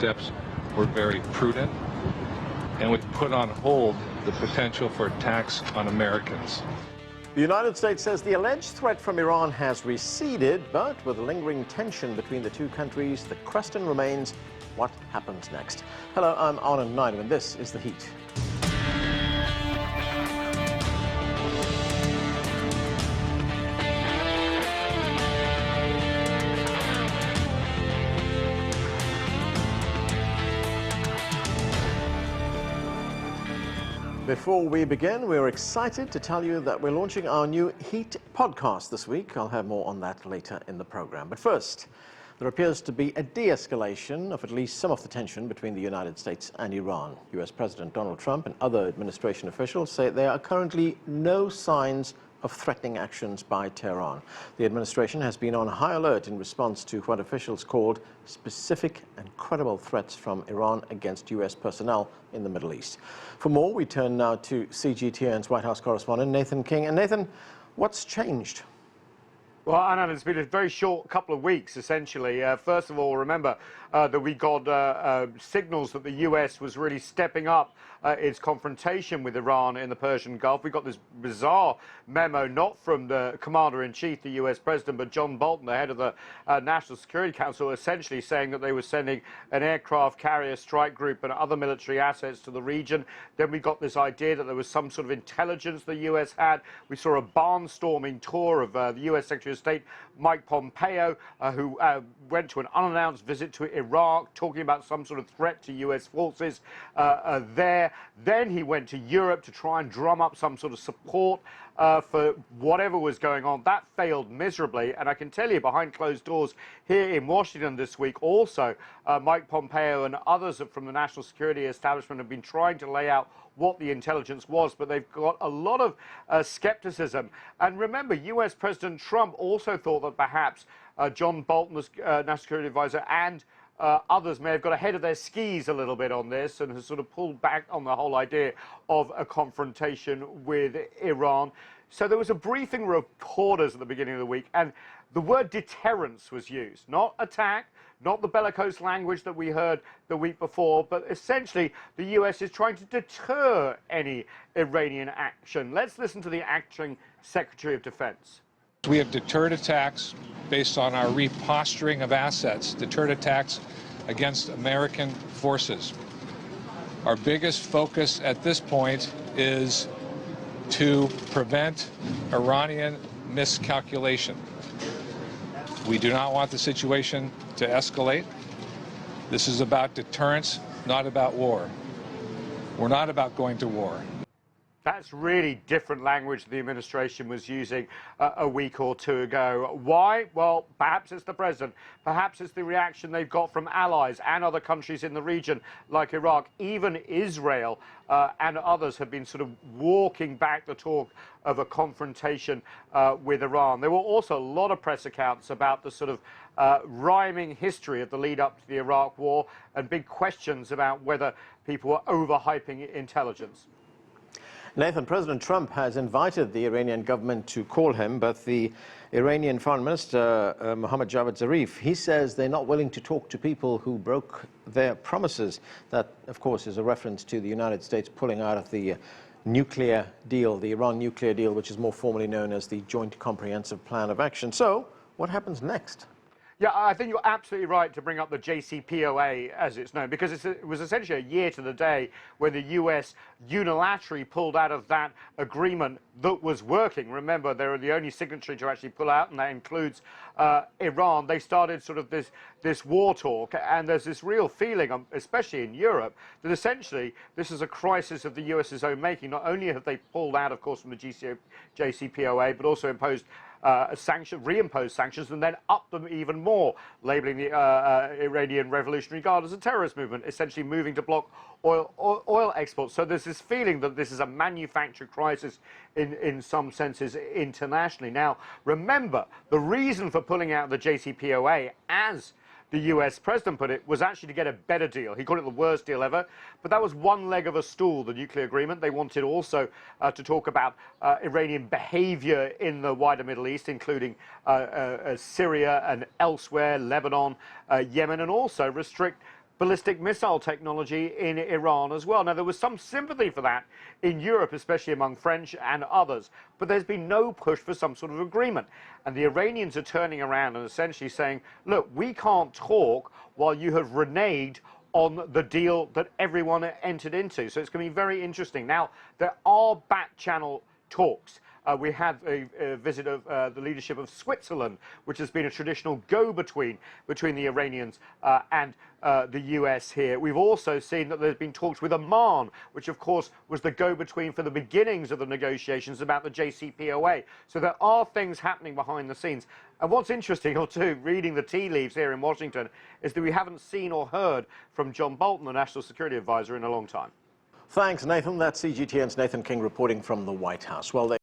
steps were very prudent, and we put on hold the potential for attacks on Americans. The United States says the alleged threat from Iran has receded, but with lingering tension between the two countries, the question remains, what happens next? Hello, I'm Anand Naidu, and this is The Heat. Before we begin, we're excited to tell you that we're launching our new Heat podcast this week. I'll have more on that later in the program. But first, there appears to be a de-escalation of at least some of the tension between the United States and Iran. US President Donald Trump and other administration officials say there are currently no signs of threatening actions by Tehran. The administration has been on high alert in response to what officials called specific and credible threats from Iran against US personnel in the Middle East. For more, we turn now to CGTN's White House correspondent Nathan King. And Nathan, what's changed? Well, Anand, it's been a very short couple of weeks, essentially. First of all, remember that we got signals that the US was really stepping up its confrontation with Iran in the Persian Gulf. We got this bizarre memo, not from the commander-in-chief, the US president, but John Bolton, the head of the National Security Council, essentially saying that they were sending an aircraft carrier strike group and other military assets to the region. Then we got this idea that there was some sort of intelligence the US had. We saw a barnstorming tour of the US Secretary of State Mike Pompeo, who went to an unannounced visit to Iraq, talking about some sort of threat to US forces there. Then he went to Europe to try and drum up some sort of support for whatever was going on. That failed miserably, and I can tell you behind closed doors here in Washington this week also, Mike Pompeo and others from the national security establishment have been trying to lay out what the intelligence was, but they've got a lot of skepticism. And remember, US President Trump also thought that perhaps John Bolton, National Security Advisor, and others may have got ahead of their skis a little bit on this and has sort of pulled back on the whole idea of a confrontation with Iran. So there was a briefing of reporters at the beginning of the week, and the word deterrence was used, not attack, not the bellicose language that we heard the week before, but essentially the US is trying to deter any Iranian action. Let's listen to the acting Secretary of Defense. We have deterred attacks based on our reposturing of assets, deterred attacks against American forces. Our biggest focus at this point is to prevent Iranian miscalculation. We do not want the situation to escalate. This is about deterrence, not about war. We're not about going to war. That's really different language the administration was using a week or two ago. Why? Well, perhaps it's the president. Perhaps it's the reaction they've got from allies and other countries in the region, like Iraq. Even Israel and others have been sort of walking back the talk of a confrontation with Iran. There were also a lot of press accounts about the sort of rhyming history of the lead up to the Iraq war and big questions about whether people were overhyping intelligence. Nathan, President Trump has invited the Iranian government to call him, but the Iranian Foreign Minister, Mohammad Javad Zarif, he says they're not willing to talk to people who broke their promises. That, of course, is a reference to the United States pulling out of the nuclear deal, the Iran nuclear deal, which is more formally known as the Joint Comprehensive Plan of Action. So, what happens next? Yeah, I think you're absolutely right to bring up the JCPOA, as it's known, because it was essentially a year to the day when the US unilaterally pulled out of that agreement that was working. Remember, they were the only signatory to actually pull out, and that includes Iran. They started sort of this war talk, and there's this real feeling, especially in Europe, that essentially this is a crisis of the US's own making. Not only have they pulled out, of course, from the JCPOA, but also imposed reimposed sanctions and then upped them even more, labeling the Iranian Revolutionary Guard as a terrorist movement, essentially moving to block oil exports. So there's this feeling that this is a manufactured crisis in some senses internationally. Now, remember, the reason for pulling out the JCPOA, as the US president put it, was actually to get a better deal. He called it the worst deal ever, but that was one leg of a stool, the nuclear agreement. They wanted also to talk about Iranian behavior in the wider Middle East, including Syria and elsewhere, Lebanon, Yemen, and also restrict ballistic missile technology in Iran as well. Now, there was some sympathy for that in Europe, especially among French and others, but there's been no push for some sort of agreement. And the Iranians are turning around and essentially saying, look, we can't talk while you have reneged on the deal that everyone entered into. So it's going to be very interesting. Now, there are back-channel talks. We had a visit of the leadership of Switzerland, which has been a traditional go-between between the Iranians and the US here. We've also seen that there's been talks with Oman, which of course was the go-between for the beginnings of the negotiations about the JCPOA. So there are things happening behind the scenes. And what's interesting, or too, reading the tea leaves here in Washington, is that we haven't seen or heard from John Bolton, the National Security Advisor, in a long time. Thanks, Nathan. That's CGTN's Nathan King reporting from the White House. Well,